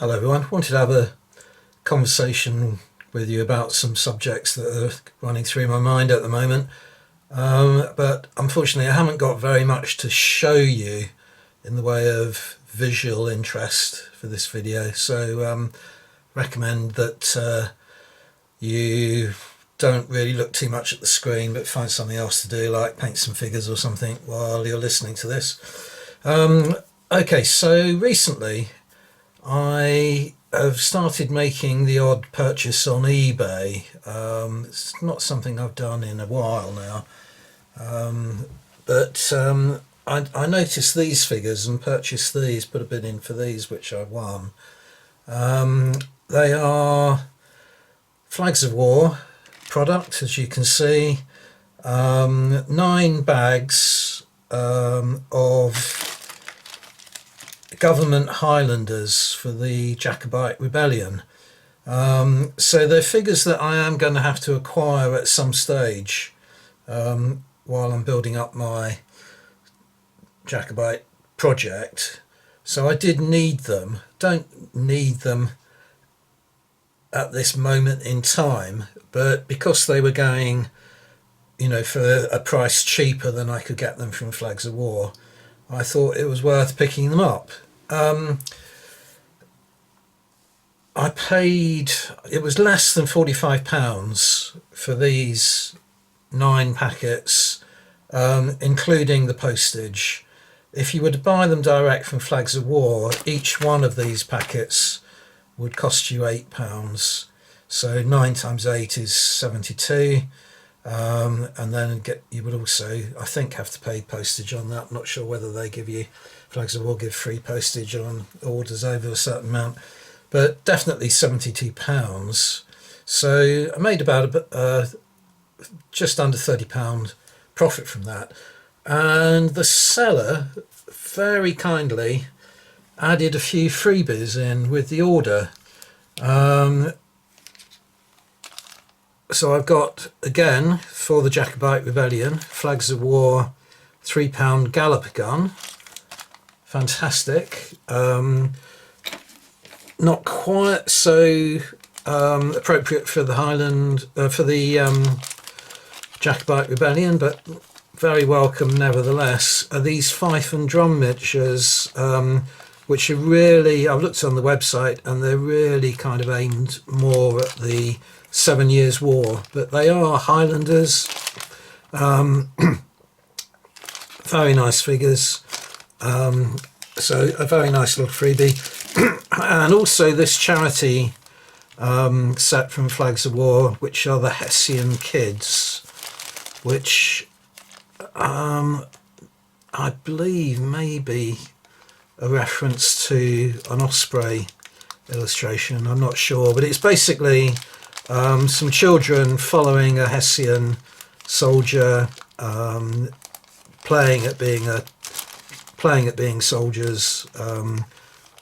Hello everyone, wanted to have a conversation with you about some subjects that are running through my mind at the moment, but unfortunately I haven't got very much to show you in the way of visual interest for this video, so recommend that you don't really look too much at the screen but find something else to do, like paint some figures or something while you're listening to this. Okay, so recently I have started making the odd purchase on eBay. It's not something I've done in a while now, but I noticed these figures and purchased these, put a bid in for these, which I won. They are Flags of War product, as you can see. 9 bags of government Highlanders for the Jacobite Rebellion. So they're figures that I am going to have to acquire at some stage while I'm building up my Jacobite project. So I did need them. Don't need them at this moment in time, but because they were going, you know, for a price cheaper than I could get them from Flags of War, I thought it was worth picking them up. I paid, it was less than £45 for these 9 packets, including the postage. If you were to buy them direct from Flags of War, each one of these packets would cost you £8. So 9 times 8 is 72. And then you would also, I think, have to pay postage on that. I'm not sure whether they give you, Flags of War give free postage on orders over a certain amount, but definitely £72. So I made about just under £30 profit from that. And the seller very kindly added a few freebies in with the order. So I've got, again, for the Jacobite Rebellion, Flags of War £3 Galloper gun. Fantastic. Not quite so appropriate for the Jacobite Rebellion, but very welcome nevertheless. Are these fife and drum miniatures, which are really, I've looked on the website, and they're really kind of aimed more at the 7 Years' War, but they are Highlanders. Very nice figures. So a very nice little freebie. And also this charity set from Flags of War, which are the Hessian Kids, which I believe may be a reference to an Osprey illustration. I'm not sure, but it's basically some children following a Hessian soldier, playing at being soldiers,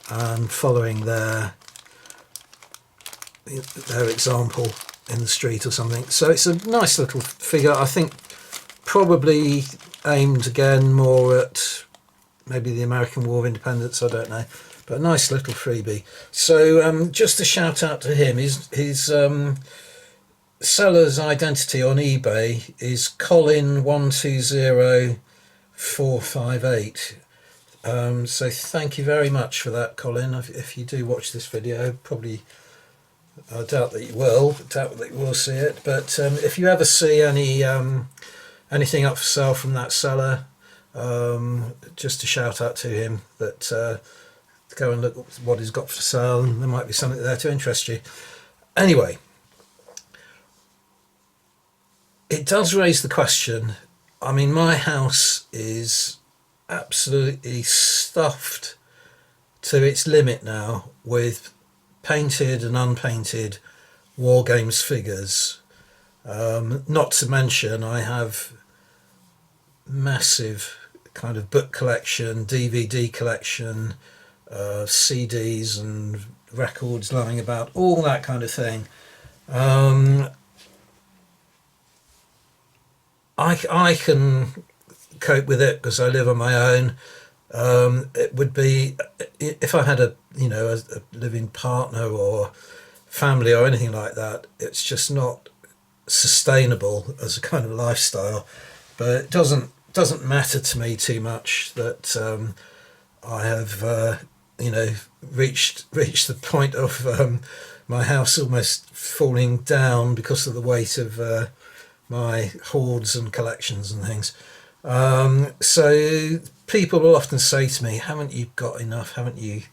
and following their example in the street or something. So it's a nice little figure. I think probably aimed again more at maybe the American War of Independence, I don't know, but a nice little freebie. So just a shout out to him. His seller's identity on eBay is Colin120458. So thank you very much for that, Colin. If you do watch this video, probably, I doubt that you will see it, but if you ever see anything up for sale from that seller, just a shout out to him that go and look what he's got for sale, and there might be something there to interest you. Anyway, it does raise the question. I mean, my house is absolutely stuffed to its limit now with painted and unpainted Wargames figures. Not to mention I have massive kind of book collection, DVD collection, CDs and records lying about, all that kind of thing. I can cope with it because I live on my own. It would be if I had a living partner or family or anything like that. It's just not sustainable as a kind of lifestyle. But it doesn't matter to me too much that I have reached the point of my house almost falling down because of the weight of my hoards and collections and things. So people will often say to me, "Haven't you got enough? Haven't you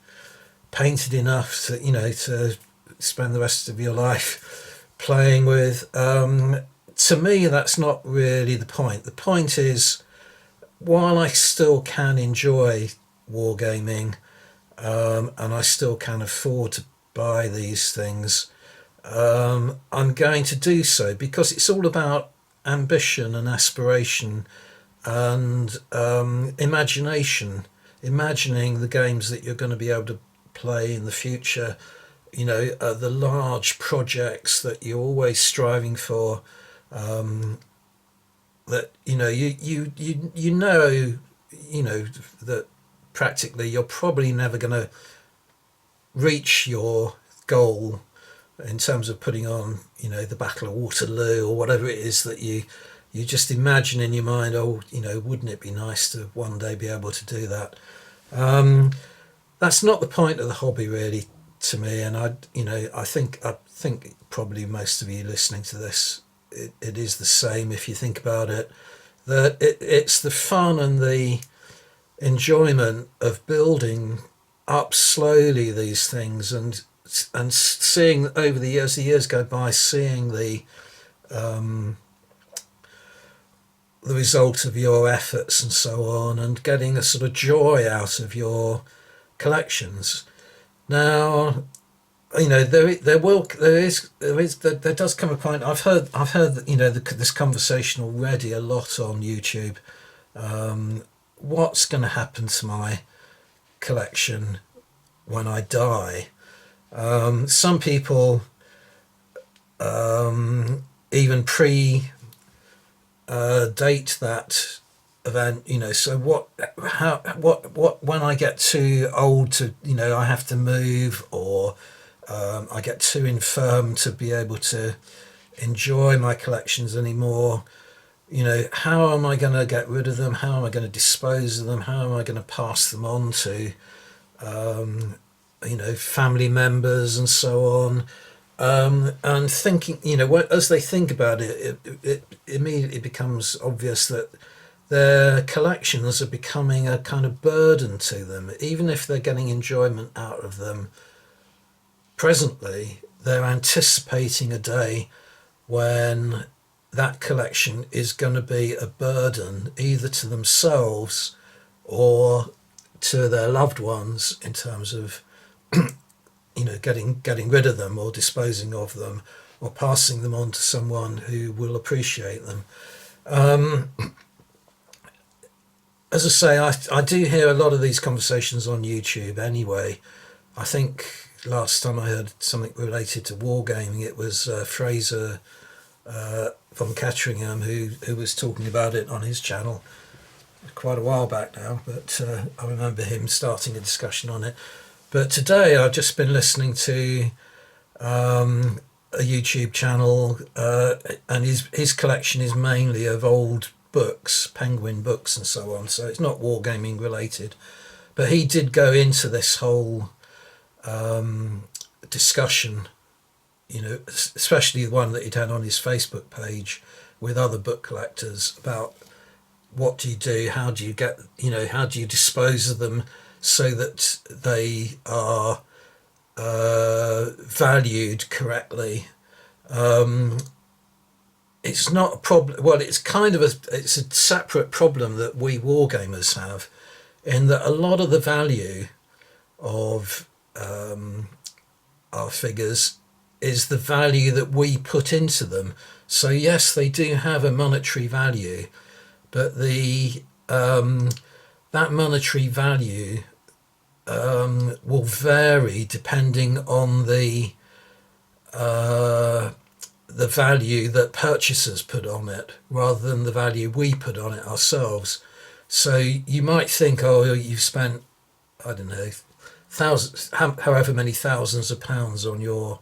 painted enough to spend the rest of your life playing with?" To me, that's not really the point. The point is, while I still can enjoy wargaming, and I still can afford to buy these things, I'm going to do so because it's all about ambition and aspiration and imagination, imagining the games that you're going to be able to play in the future, the large projects that you're always striving for, that that practically you're probably never going to reach your goal in terms of putting on the Battle of Waterloo or whatever it is that you just imagine in your mind. Oh, wouldn't it be nice to one day be able to do that? That's not the point of the hobby really to me, and I think probably most of you listening to this, it is the same if you think about it, that it's the fun and the enjoyment of building up slowly these things and seeing over the years, go by, seeing the result of your efforts and so on, and getting a sort of joy out of your collections. Now, there does come a point. I've heard this conversation already a lot on YouTube. What's going to happen to my collection when I die? Some people even date that event. So what when I get too old to, I have to move, or I get too infirm to be able to enjoy my collections anymore. How am I going to get rid of them? How am I going to dispose of them? How am I going to pass them on to family members and so on? And thinking, as they think about it immediately becomes obvious that their collections are becoming a kind of burden to them. Even if they're getting enjoyment out of them presently, they're anticipating a day when that collection is going to be a burden either to themselves or to their loved ones, in terms of getting rid of them or disposing of them or passing them on to someone who will appreciate them. As I say, I do hear a lot of these conversations on YouTube anyway. I think last time I heard something related to wargaming, it was Fraser von Ketteringham who was talking about it on his channel quite a while back now, but I remember him starting a discussion on it. But today I've just been listening to a YouTube channel, and his collection is mainly of old books, Penguin books and so on, so it's not wargaming related. But he did go into this whole discussion, especially the one that he'd had on his Facebook page with other book collectors, about what do you do, how do you get, how do you dispose of them so that they are valued correctly. It's not a problem. Well, it's kind of it's a separate problem that we wargamers have, in that a lot of the value of our figures is the value that we put into them. So yes, they do have a monetary value, but that monetary value will vary depending on the value that purchasers put on it, rather than the value we put on it ourselves. So you might think, oh, you've spent, I don't know, thousands, however many thousands of pounds on your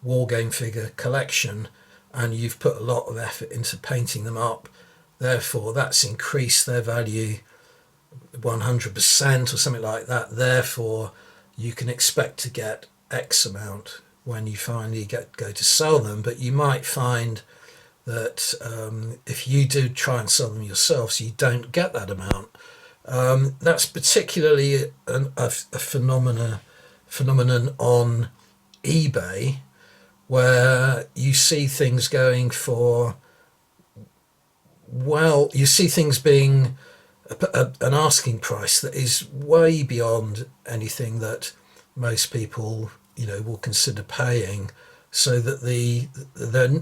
wargame figure collection, and you've put a lot of effort into painting them up. Therefore, that's increased their value 100% or something like that. Therefore, you can expect to get X amount when you finally go to sell them. But you might find that if you do try and sell them yourselves, you don't get that amount. That's particularly a phenomenon on eBay, where you see things going for, well, you see things being an asking price that is way beyond anything that most people, will consider paying, so that the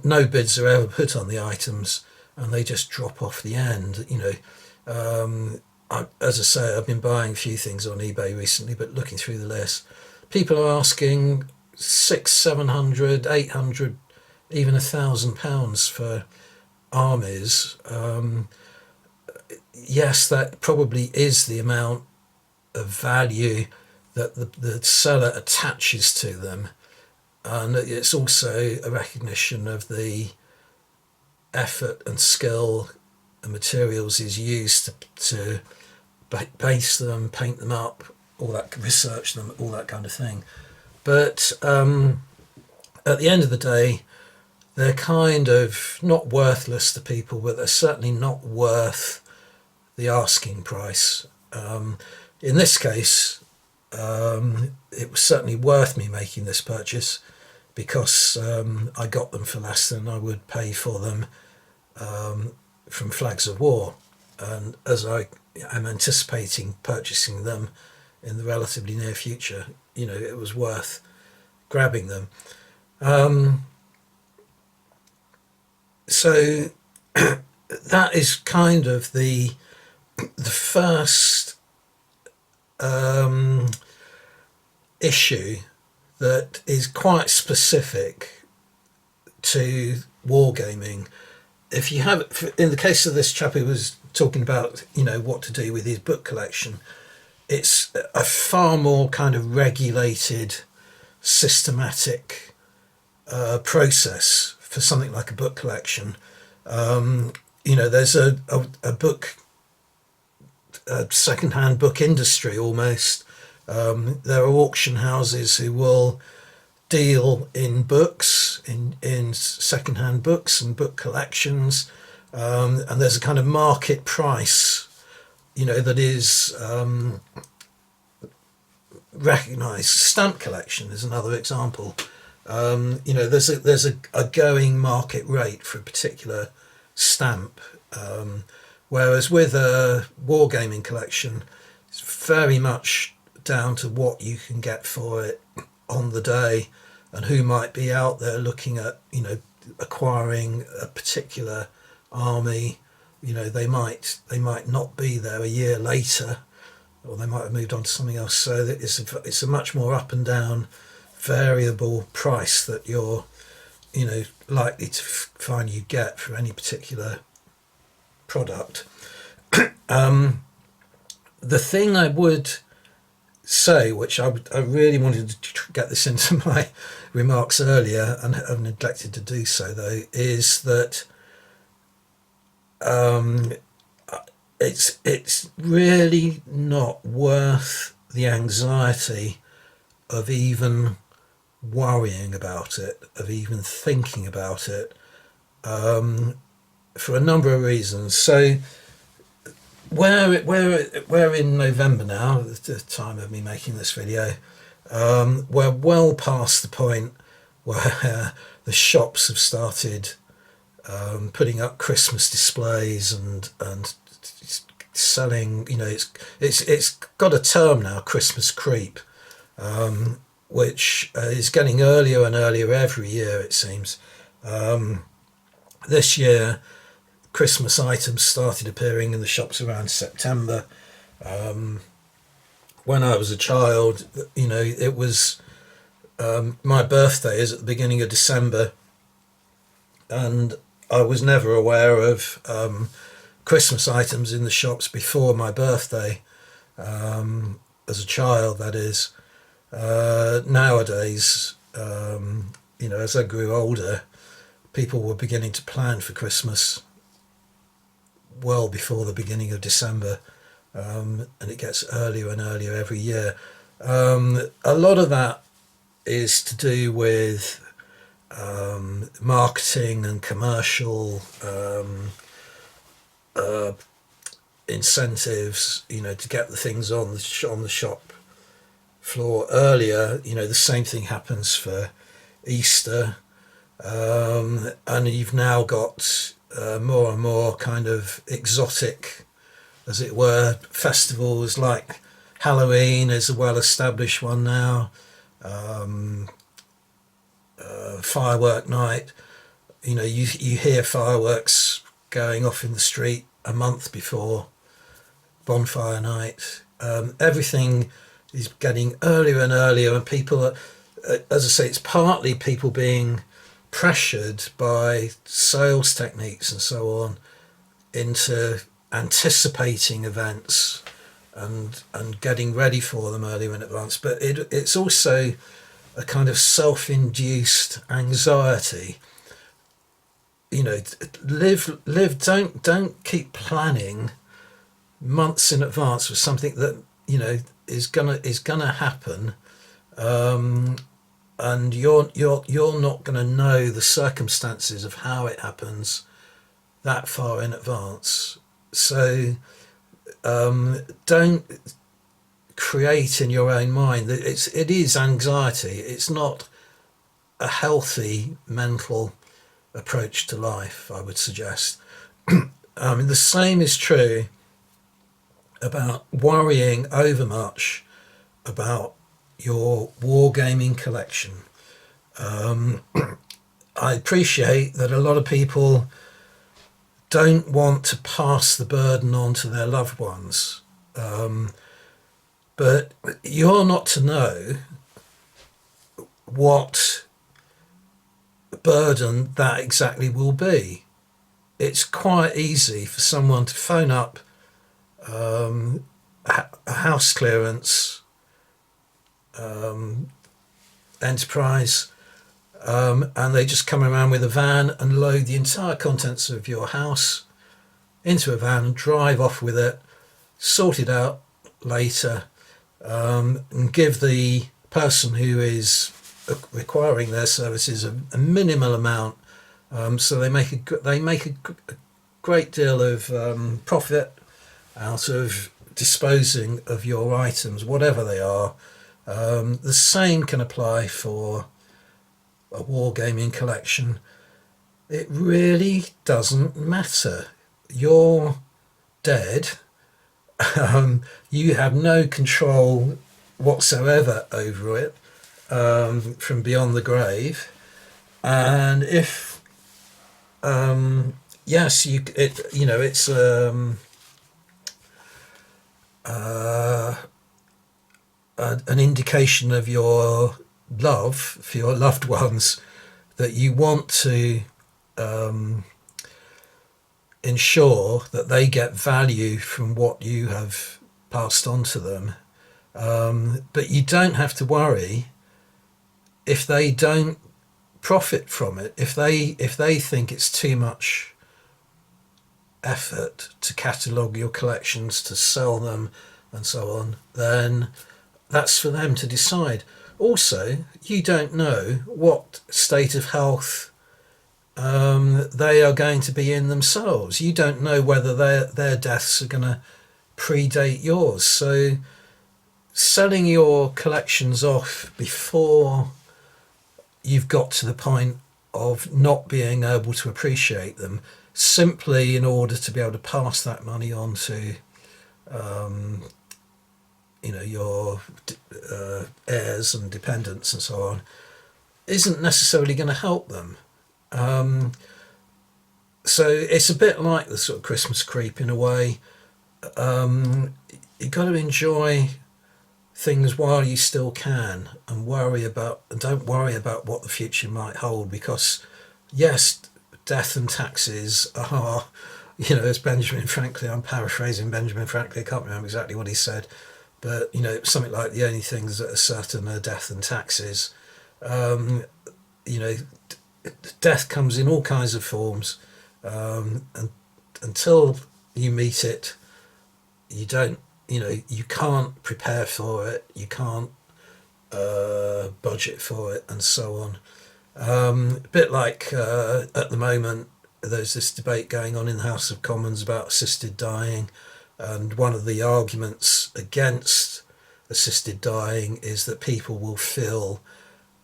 no bids are ever put on the items, and they just drop off the end. As I say, I've been buying a few things on eBay recently, but looking through the list, people are asking 600, 700, 800, even £1,000 for armies. Yes, that probably is the amount of value that the seller attaches to them, and it's also a recognition of the effort and skill and materials is used to base them, paint them up, all that, research them, all that kind of thing. But at the end of the day, they're kind of not worthless to people, but they're certainly not worth the asking price. In this case, it was certainly worth me making this purchase, because I got them for less than I would pay for them from Flags of War. And as I am anticipating purchasing them in the relatively near future, it was worth grabbing them. So that is kind of the first issue that is quite specific to wargaming. If you have, in the case of this chap who was talking about, what to do with his book collection, it's a far more kind of regulated, systematic process for something like a book collection. There's a book, a second-hand book industry almost. There are auction houses who will deal in books, in second-hand books and book collections, and there's a kind of market price, that is recognised. Stamp collection is another example. There's a going market rate for a particular stamp, whereas with a wargaming collection, it's very much down to what you can get for it on the day, and who might be out there looking at, acquiring a particular army. They might not be there a year later, or they might have moved on to something else. So that it's a much more up and down, variable price that you're, likely to find you get for any particular product. The thing I would say, which I really wanted to get this into my remarks earlier and have neglected to do so though, is that it's really not worth the anxiety of even worrying about it, of even thinking about it, for a number of reasons. So we're in November now, the time of me making this video. We're well past the point where the shops have started putting up Christmas displays and selling. It's got a term now, Christmas creep, which is getting earlier and earlier every year, it seems. This year, Christmas items started appearing in the shops around September. When I was a child, it was my birthday is at the beginning of December, and I was never aware of Christmas items in the shops before my birthday, as a child, that is. Nowadays, as I grew older, people were beginning to plan for Christmas well before the beginning of December, and it gets earlier and earlier every year. A lot of that is to do with marketing and commercial incentives, to get the things on the shop floor earlier. The same thing happens for Easter, and you've now got more and more kind of exotic, as it were, festivals like Halloween is a well-established one now. Firework night. You hear fireworks going off in the street a month before bonfire night. Everything is getting earlier and earlier, and people are, as I say, it's partly people being pressured by sales techniques and so on into anticipating events and getting ready for them earlier in advance. But it's also a kind of self-induced anxiety. Live. Don't keep planning months in advance for something that is gonna happen, and you're not gonna know the circumstances of how it happens that far in advance. So don't create in your own mind. It is anxiety. It's not a healthy mental approach to life, I would suggest. The same is true about worrying overmuch about your wargaming collection. I appreciate that a lot of people don't want to pass the burden on to their loved ones, but you're not to know what burden that exactly will be. It's quite easy for someone to phone up a house clearance enterprise, and they just come around with a van and load the entire contents of your house into a van and drive off with it, sort it out later, and give the person who is requiring their services a minimal amount, so they make a great deal of profit out of disposing of your items, whatever they are. The same can apply for a wargaming collection. It really doesn't matter. You're dead. You have no control whatsoever over it, from beyond the grave. And if yes, it's an indication of your love for your loved ones, that you want to ensure that they get value from what you have passed on to them. But you don't have to worry if they don't profit from it. If they think it's too much effort to catalogue your collections, to sell them and so on, then that's for them to decide. Also, you don't know what state of health they are going to be in themselves. You don't know whether their deaths are going to predate yours. So selling your collections off before you've got to the point of not being able to appreciate them, simply in order to be able to pass that money on to your heirs and dependents and so on, isn't necessarily going to help them. So it's a bit like the sort of Christmas creep in a way. You've got to enjoy things while you still can, and don't worry about what the future might hold, because yes, death and taxes are as Benjamin Franklin, I'm paraphrasing Benjamin Franklin, I can't remember exactly what he said, but something like the only things that are certain are death and taxes. Um, you know, Death comes in all kinds of forms, and until you meet it, you don't. You can't prepare for it. You can't budget for it, and so on. A bit like at the moment, there's this debate going on in the House of Commons about assisted dying, and one of the arguments against assisted dying is that people will feel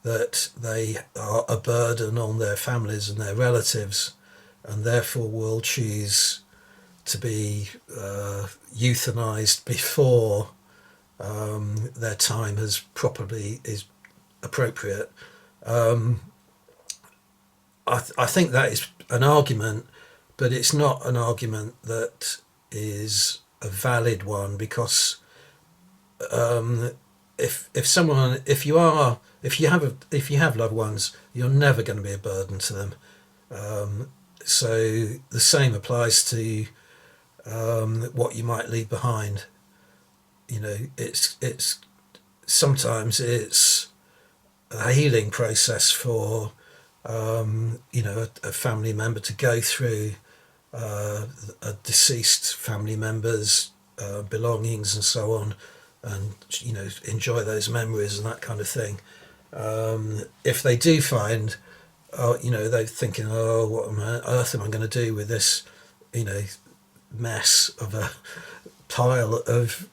that they are a burden on their families and their relatives, and therefore will choose to be euthanized before their time has properly is appropriate. Um, I think that is an argument, but it's not an argument that is a valid one, because if someone if you have loved ones, you're never going to be a burden to them. So the same applies to what you might leave behind. It's sometimes it's a healing process for a family member to go through a deceased family member's belongings and so on, and enjoy those memories and that kind of thing. If they do find, they're thinking, oh, what on earth am I going to do with this, mess of a pile of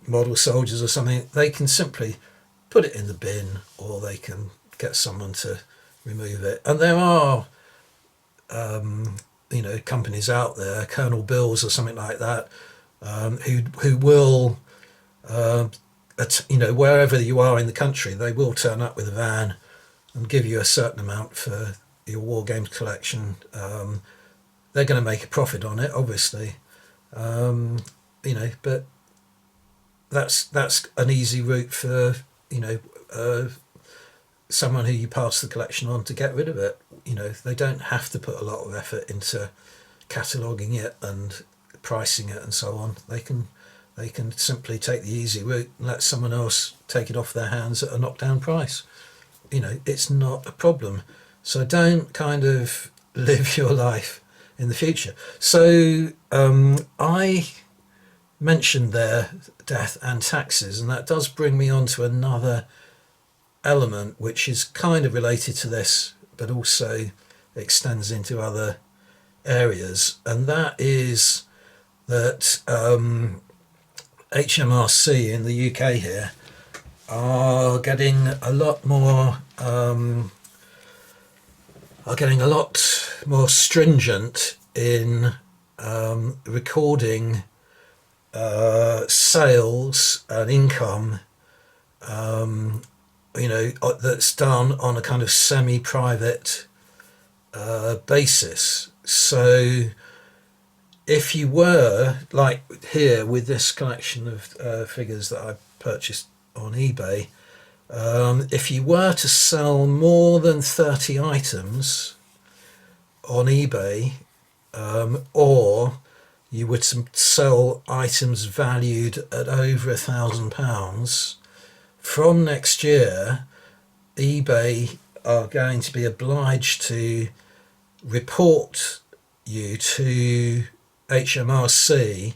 model soldiers or something, they can simply put it in the bin, or they can get someone to remove it. And there are, companies out there, Colonel Bills or something like that, who will, wherever you are in the country, they will turn up with a van and give you a certain amount for your war games collection. They're going to make a profit on it, obviously, but that's an easy route for someone who you pass the collection on to get rid of it. They don't have to put a lot of effort into cataloguing it and pricing it and so on. They can simply take the easy route and let someone else take it off their hands at a knockdown price. It's not a problem. So don't kind of live your life in the future. So I mentioned there death and taxes, and that does bring me on to another element which is kind of related to this but also extends into other areas, and that is that HMRC in the UK here are getting a lot more stringent in recording sales and income, that's done on a kind of semi-private basis. So if you were, like here with this collection of figures that I purchased on eBay, if you were to sell more than 30 items on eBay, or you were to sell items valued at over £1,000, from next year, eBay are going to be obliged to report you to HMRC,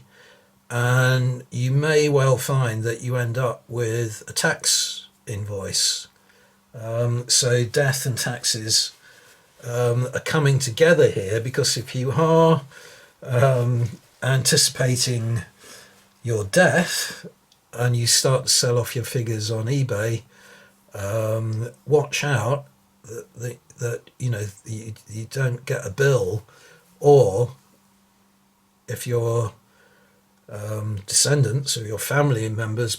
and you may well find that you end up with a tax invoice. So death and taxes are coming together here, because if you are anticipating your death and you start to sell off your figures on eBay, watch out that you don't get a bill, or if your descendants or your family members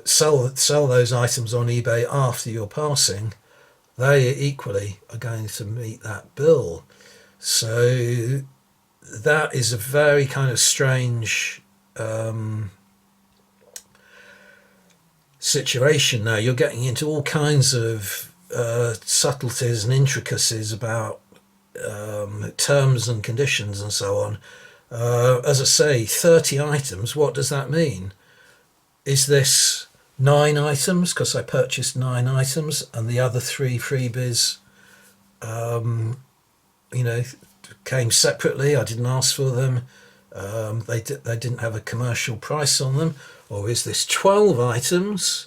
sell those items on eBay after your passing, they equally are going to meet that bill. So that is a very kind of strange situation. Now you're getting into all kinds of subtleties and intricacies about terms and conditions and so on. As I say, 30 items, what does that mean? Is this 9 items because I purchased 9 items and the other 3 freebies, you know, came separately? I didn't ask for them. They didn't have a commercial price on them. Or is this 12 items?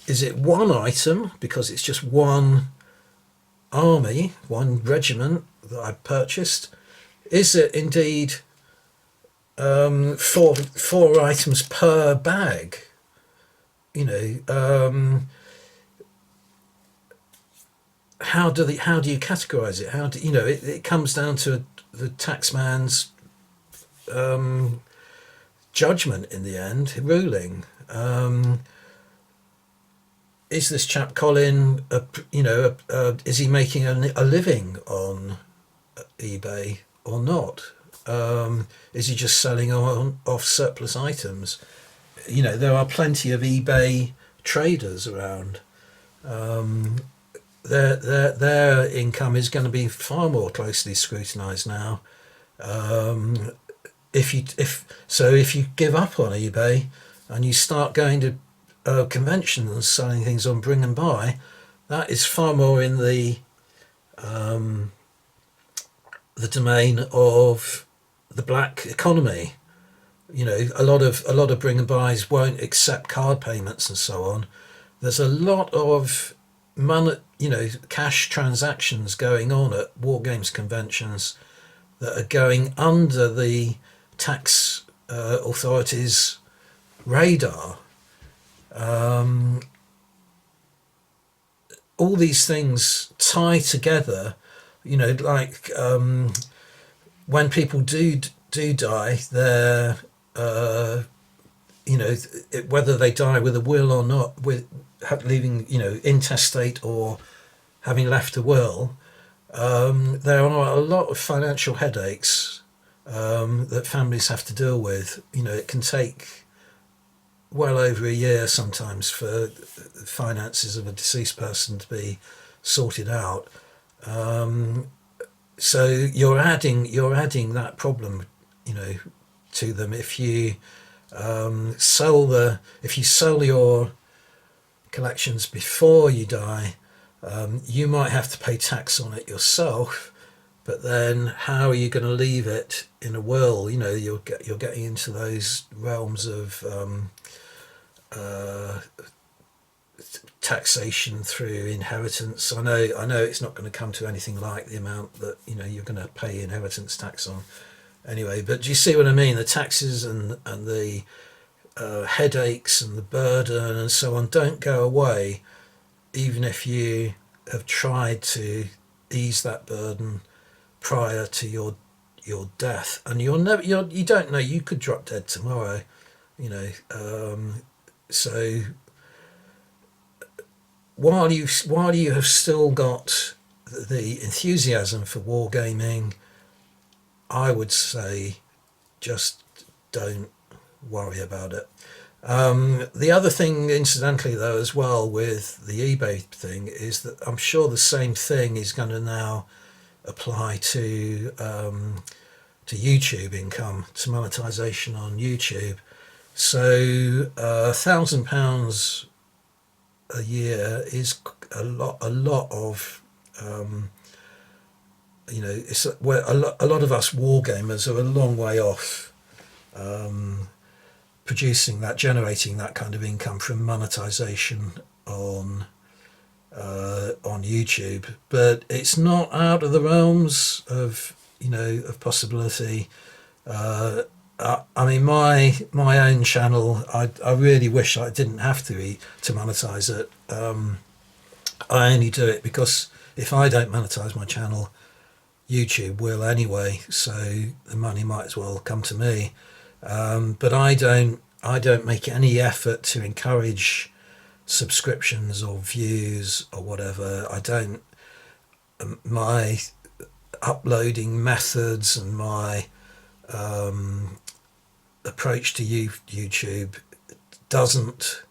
Is it 1 item because it's just one army, one regiment that I purchased? Is it indeed four items per bag? You know, how do you categorize it? How do you know? It comes down to the taxman's judgment in the end, ruling. Is this chap Colin, is he making a living on eBay or not? Is he just selling off surplus items? You know, there are plenty of eBay traders around. Their income is going to be far more closely scrutinised now. If you give up on eBay and you start going to conventions and selling things on bring and buy, that is far more in the domain of the black economy. You know, a lot of bring and buys won't accept card payments and so on. There's a lot of money, cash transactions going on at Wargames conventions that are going under the tax authorities' radar. All these things tie together, like when people do die, they're whether they die with a will or not, with leaving intestate or having left a will, there are a lot of financial headaches that families have to deal with. It can take well over a year sometimes for the finances of a deceased person to be sorted out. So you're adding that problem, to them if you sell your collections before you die. You might have to pay tax on it yourself, but then how are you going to leave it in a will? You're getting into those realms of taxation through inheritance. I know it's not going to come to anything like the amount that you're going to pay inheritance tax on anyway, but do you see what I mean? The taxes and the headaches and the burden and so on don't go away even if you have tried to ease that burden prior to your death. And you don't know, you could drop dead tomorrow, so while you have still got the enthusiasm for wargaming, I would say just don't worry about it. The other thing, incidentally, though, as well with the eBay thing, is that I'm sure the same thing is going to now apply to YouTube income, to monetization on YouTube. So £1,000 a year is a lot of it's where a lot of us wargamers are a long way off generating that kind of income from monetization on YouTube. But it's not out of the realms of possibility. I mean, my own channel, I really wish I didn't have to monetize it. I only do it because if I don't monetize my channel, YouTube will anyway, so the money might as well come to me. But I don't make any effort to encourage subscriptions or views or whatever. I don't. My uploading methods and my approach to YouTube doesn't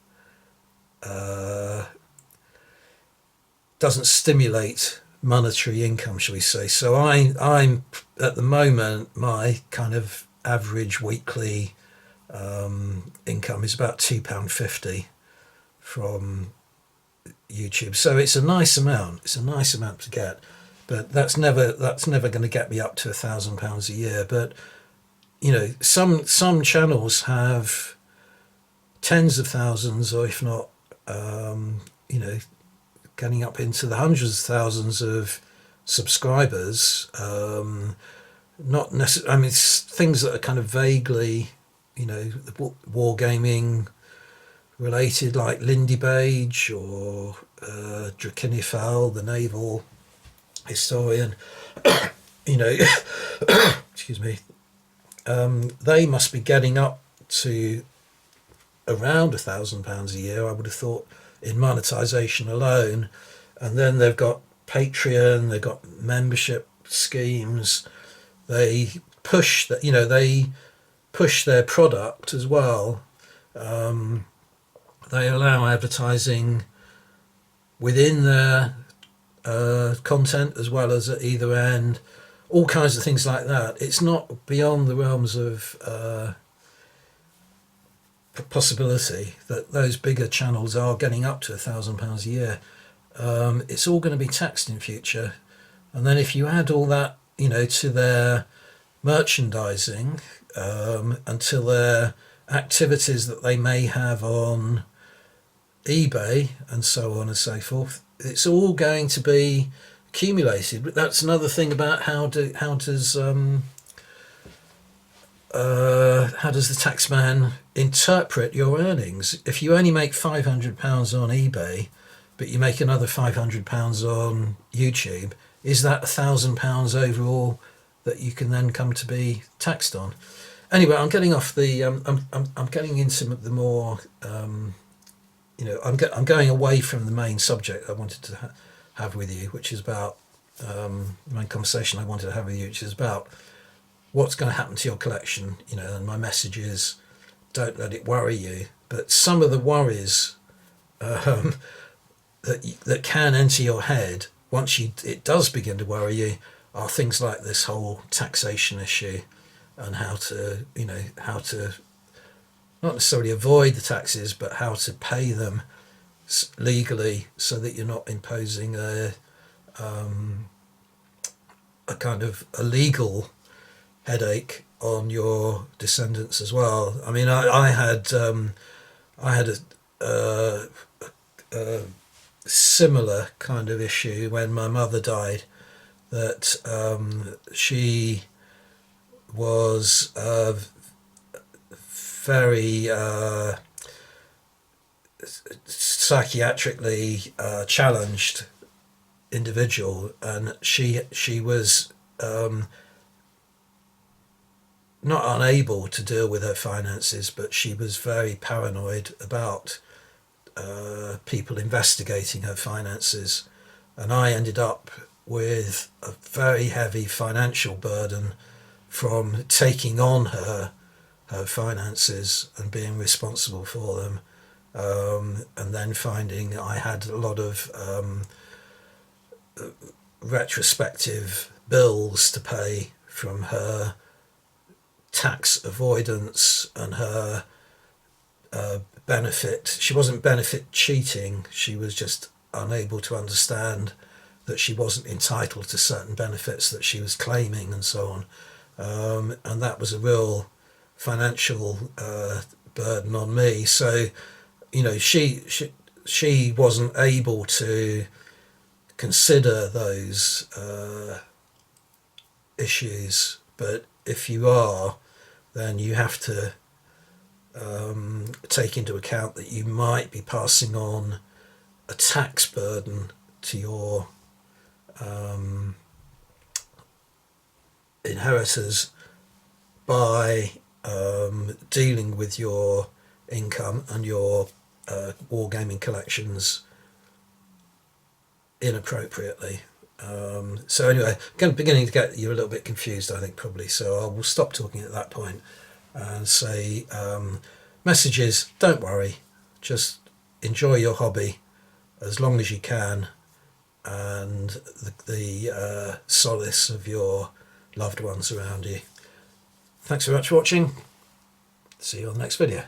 stimulate monetary income, shall we say. So I'm at the moment, my kind of average weekly income is about £2.50 from YouTube. So it's a nice amount. It's a nice amount to get, but that's never going to get me up to £1,000 a year. But some channels have tens of thousands, or if not, you know, getting up into the hundreds of thousands of subscribers. Not necessarily. I mean, it's things that are kind of vaguely, wargaming related, like Lindy Page or Drakinifowl, the naval historian. You know, excuse me. They must be getting up to around £1,000 a year, I would have thought, in monetization alone. And then they've got Patreon, they've got membership schemes. They push that, they push their product as well. They allow advertising within their content as well as at either end, all kinds of things like that. It's not beyond the realms of possibility that those bigger channels are getting up to £1,000 a year. It's all going to be taxed in future, and then if you add all that, to their merchandising, and to their activities that they may have on eBay and so on and so forth, it's all going to be accumulated. But that's another thing about how does the taxman interpret your earnings? If you only make £500 on eBay, but you make another £500 on YouTube, is that £1,000 overall that you can then come to be taxed on? Anyway, I'm getting off the. I'm getting into the more. I'm going away from the main subject I wanted to have with you, which is about the main conversation I wanted to have with you, which is about what's going to happen to your collection. And my message is, don't let it worry you. But some of the worries that can enter your head once it does begin to worry you are things like this whole taxation issue, and how to not necessarily avoid the taxes, but how to pay them legally so that you're not imposing a kind of a legal headache on your descendants as well. I mean, I had a similar kind of issue when my mother died, that she was very psychiatrically challenged individual, and she was not unable to deal with her finances, but she was very paranoid about people investigating her finances, and I ended up with a very heavy financial burden from taking on her finances and being responsible for them, and then finding I had a lot of retrospective bills to pay from her tax avoidance and her benefit. She wasn't benefit cheating, she was just unable to understand that she wasn't entitled to certain benefits that she was claiming and so on. And that was a real financial burden on me. So, she wasn't able to consider those issues. But if you are, then you have to take into account that you might be passing on a tax burden to your inheritors by dealing with your income and your wargaming collections inappropriately. So anyway, beginning to get you a little bit confused, I think, probably. So I will stop talking at that point and say, messages, don't worry, just enjoy your hobby as long as you can, and the solace of your loved ones around you. Thanks very much for watching. See you on the next video.